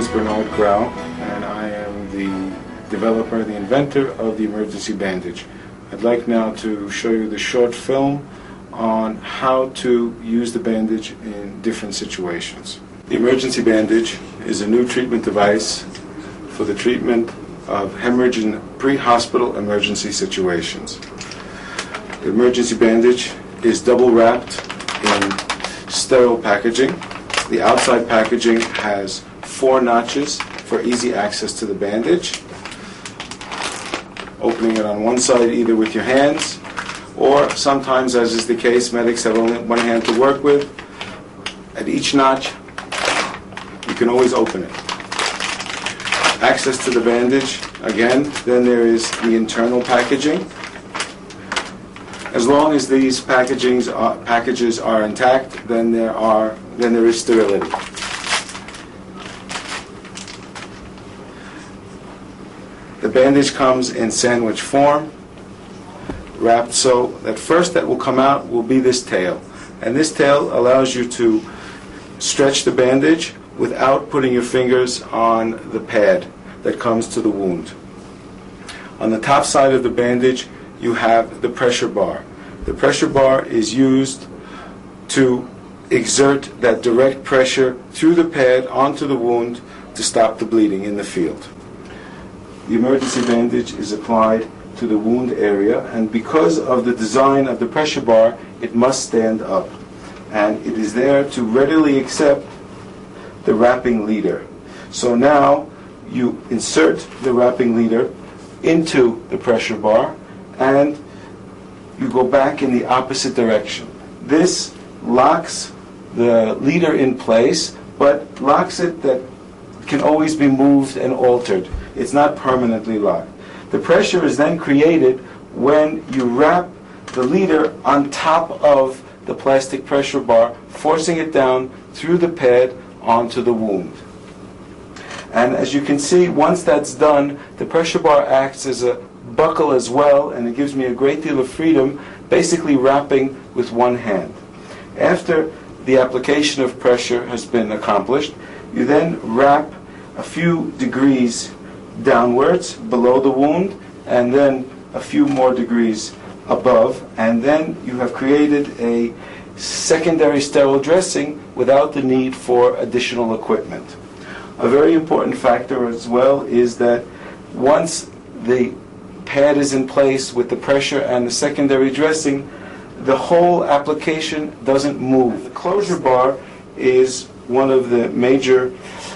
is Bernard Grau, and I am the developer, the inventor of the emergency bandage. I'd like now to show you the short film on how to use the bandage in different situations. The emergency bandage is a new treatment device for the treatment of hemorrhage in pre-hospital emergency situations. The emergency bandage is double wrapped in sterile packaging. The outside packaging has 4 notches for easy access to the bandage. Opening it on one side either with your hands, or sometimes, as is the case, medics have only one hand to work with. At each notch, you can always open it. Access to the bandage, again, then there is the internal packaging. As long as these packages are intact, then there is sterility. The bandage comes in sandwich form, wrapped so that first that will come out will be this tail. And this tail allows you to stretch the bandage without putting your fingers on the pad that comes to the wound. On the top side of the bandage, you have the pressure bar. The pressure bar is used to exert that direct pressure through the pad onto the wound to stop the bleeding in the field. The emergency bandage is applied to the wound area, and because of the design of the pressure bar, it must stand up. And it is there to readily accept the wrapping leader. So now you insert the wrapping leader into the pressure bar and you go back in the opposite direction. This locks the leader in place, but locks it that can always be moved and altered. It's not permanently locked. The pressure is then created when you wrap the leader on top of the plastic pressure bar, forcing it down through the pad onto the wound. And as you can see, once that's done, the pressure bar acts as a buckle as well, and it gives me a great deal of freedom, basically wrapping with one hand. After the application of pressure has been accomplished, you then wrap a few degrees downwards below the wound, and then a few more degrees above, and then you have created a secondary sterile dressing without the need for additional equipment. A very important factor as well is that once the pad is in place with the pressure and the secondary dressing, the whole application doesn't move. The closure bar is one of the major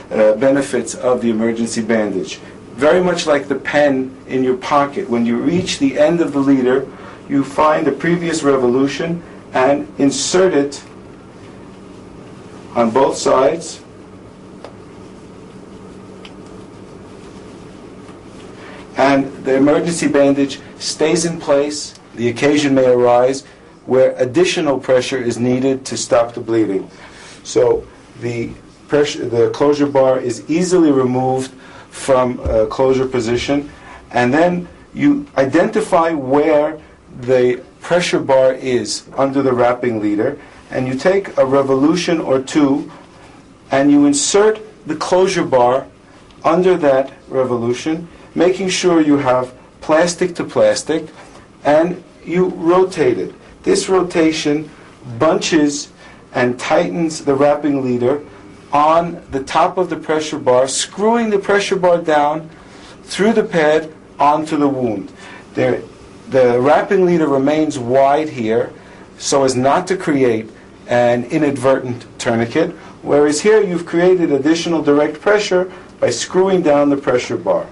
benefits of the emergency bandage. Very much like the pen in your pocket, when you reach the end of the leader, you find the previous revolution and insert it on both sides. And the emergency bandage stays in place. The occasion may arise where additional pressure is needed to stop the bleeding. So the closure bar is easily removed from closure position, and then you identify where the pressure bar is under the wrapping leader, and you take a revolution or two and you insert the closure bar under that revolution, making sure you have plastic to plastic, and you rotate it. This rotation bunches and tightens the wrapping leader on the top of the pressure bar, screwing the pressure bar down through the pad onto the wound. The wrapping leader remains wide here so as not to create an inadvertent tourniquet, whereas here you've created additional direct pressure by screwing down the pressure bar.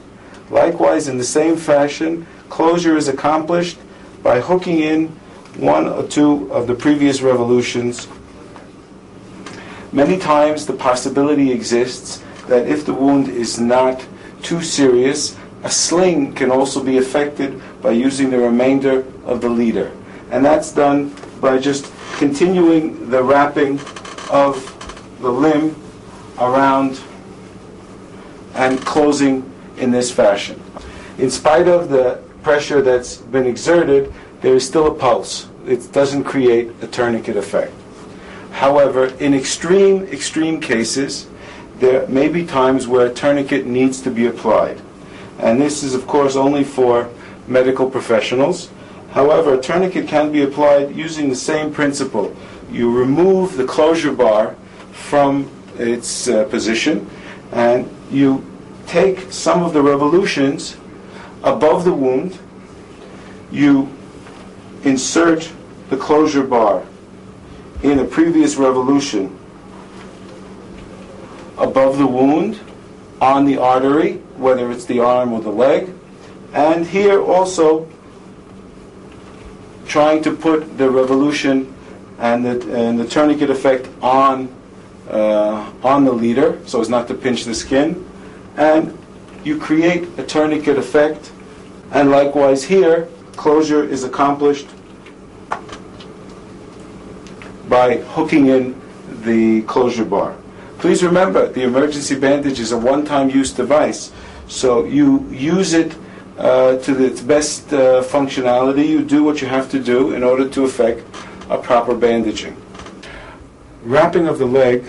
Likewise, in the same fashion, closure is accomplished by hooking in one or two of the previous revolutions. Many times the possibility exists that if the wound is not too serious, a sling can also be affected by using the remainder of the leader. And that's done by just continuing the wrapping of the limb around and closing in this fashion. In spite of the pressure that's been exerted, there is still a pulse. It doesn't create a tourniquet effect. However, in extreme cases, there may be times where a tourniquet needs to be applied. And this is, of course, only for medical professionals. However, a tourniquet can be applied using the same principle. You remove the closure bar from its position, and you take some of the revolutions above the wound. You insert the closure bar in a previous revolution above the wound on the artery, whether it's the arm or the leg, and here also trying to put the revolution and the tourniquet effect on the leader so as not to pinch the skin, and you create a tourniquet effect. And likewise here, closure is accomplished by hooking in the closure bar. Please remember, the emergency bandage is a one-time use device, so you use it to its best functionality. You do what you have to do in order to effect a proper bandaging. Wrapping of the leg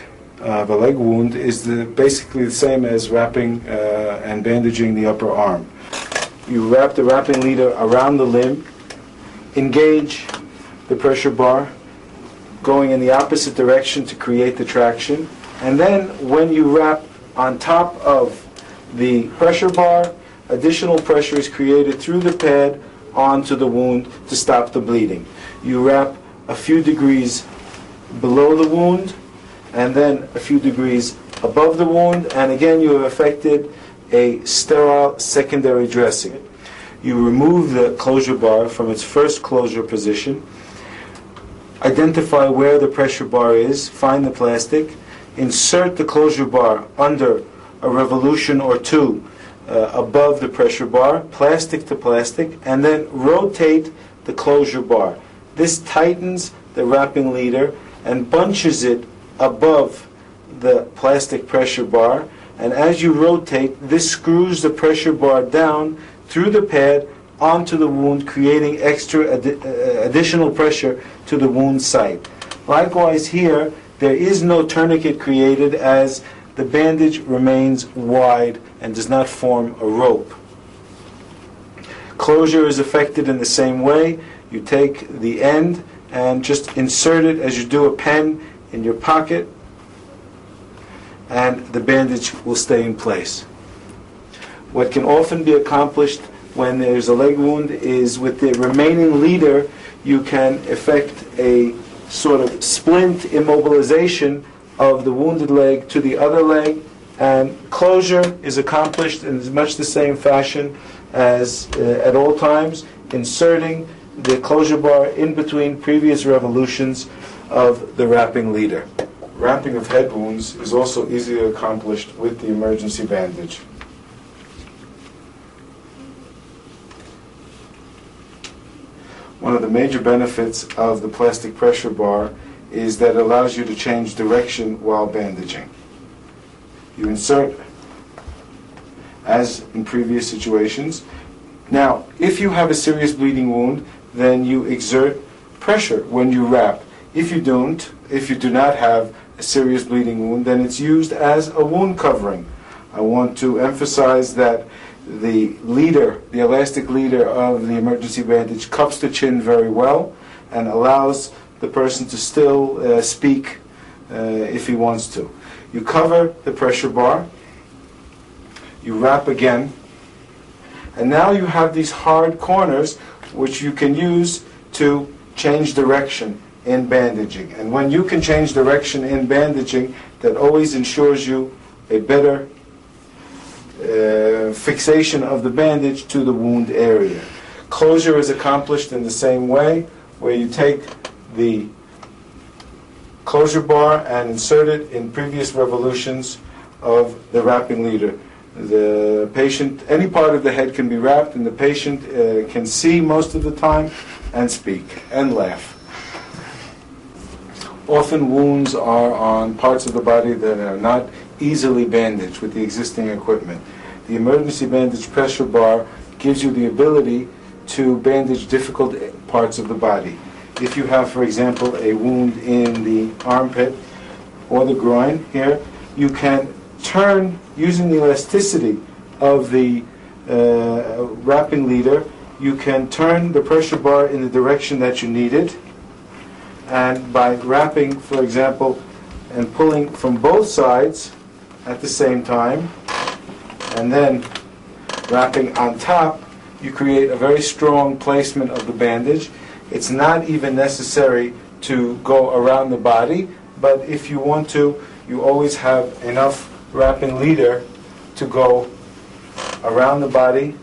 wound is basically the same as wrapping and bandaging the upper arm. You wrap the wrapping leader around the limb, engage the pressure bar, going in the opposite direction to create the traction, and then when you wrap on top of the pressure bar, additional pressure is created through the pad onto the wound to stop the bleeding. You wrap a few degrees below the wound and then a few degrees above the wound, and again you have effected a sterile secondary dressing. You remove the closure bar from its first closure position, identify where the pressure bar is, find the plastic, insert the closure bar under a revolution or two above the pressure bar, plastic to plastic, and then rotate the closure bar. This tightens the wrapping leader and bunches it above the plastic pressure bar, and as you rotate, this screws the pressure bar down through the pad onto the wound, creating extra additional pressure to the wound site. Likewise here, there is no tourniquet created as the bandage remains wide and does not form a rope. Closure is effected in the same way. You take the end and just insert it as you do a pen in your pocket, and the bandage will stay in place. What can often be accomplished when there's a leg wound is with the remaining leader, you can effect a sort of splint immobilization of the wounded leg to the other leg, and closure is accomplished in much the same fashion as at all times, inserting the closure bar in between previous revolutions of the wrapping leader. Wrapping of head wounds is also easily accomplished with the emergency bandage. One of the major benefits of the plastic pressure bar is that it allows you to change direction while bandaging. You insert, as in previous situations. Now, if you have a serious bleeding wound, then you exert pressure when you wrap. If you do not have a serious bleeding wound, then it's used as a wound covering. I want to emphasize that the leader, the elastic leader of the emergency bandage, cups the chin very well and allows the person to still speak if he wants to. You cover the pressure bar, you wrap again, and now you have these hard corners which you can use to change direction in bandaging. And when you can change direction in bandaging, that always ensures you a better fixation of the bandage to the wound area. Closure is accomplished in the same way, where you take the closure bar and insert it in previous revolutions of the wrapping leader. The patient, any part of the head can be wrapped, and the patient can see most of the time and speak and laugh. Often wounds are on parts of the body that are not easily bandaged with the existing equipment. The emergency bandage pressure bar gives you the ability to bandage difficult parts of the body. If you have, for example, a wound in the armpit or the groin here, you can turn, using the elasticity of the wrapping leader, you can turn the pressure bar in the direction that you need it. And by wrapping, for example, and pulling from both sides at the same time, and then wrapping on top, you create a very strong placement of the bandage. It's not even necessary to go around the body, but if you want to, you always have enough wrapping leader to go around the body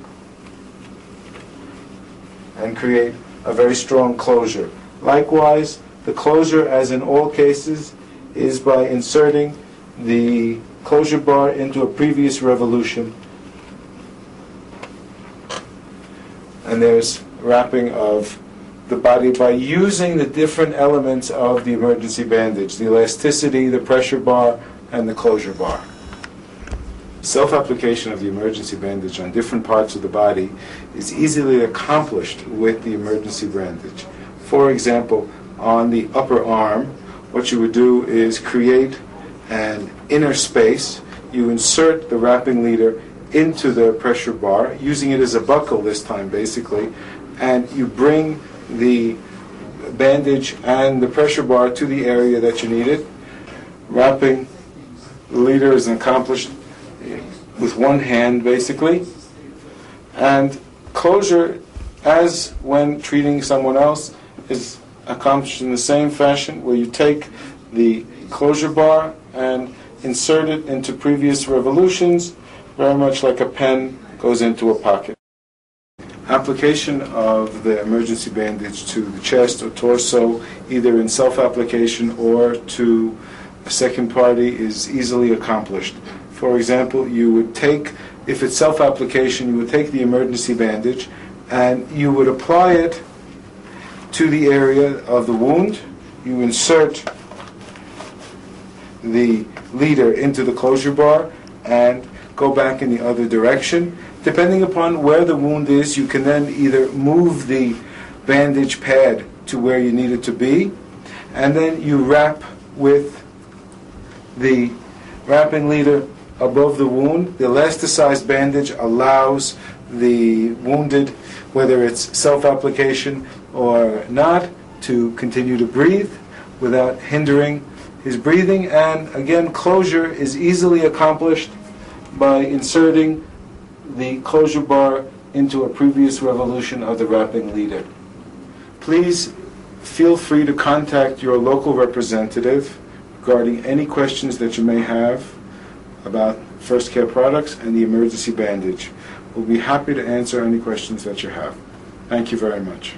and create a very strong closure. Likewise, the closure, as in all cases, is by inserting the closure bar into a previous revolution. And there's wrapping of the body by using the different elements of the emergency bandage, the elasticity, the pressure bar, and the closure bar. Self-application of the emergency bandage on different parts of the body is easily accomplished with the emergency bandage. For example, on the upper arm, what you would do is create an inner space. You insert the wrapping leader into the pressure bar, using it as a buckle this time basically, and you bring the bandage and the pressure bar to the area that you need it. Wrapping the leader is accomplished with one hand basically, and closure, as when treating someone else, is accomplished in the same fashion, where you take the closure bar and insert it into previous revolutions, very much like a pen goes into a pocket. Application of the emergency bandage to the chest or torso, either in self-application or to a second party, is easily accomplished. For example, you would take, if it's self-application, you would take the emergency bandage and you would apply it to the area of the wound. You insert the leader into the closure bar and go back in the other direction. Depending upon where the wound is, you can then either move the bandage pad to where you need it to be, and then you wrap with the wrapping leader above the wound. The elasticized bandage allows the wounded, whether it's self-application or not, to continue to breathe without hindering his breathing. And again, closure is easily accomplished by inserting the closure bar into a previous revolution of the wrapping leader. Please feel free to contact your local representative regarding any questions that you may have about First Care products and the emergency bandage. We'll be happy to answer any questions that you have. Thank you very much.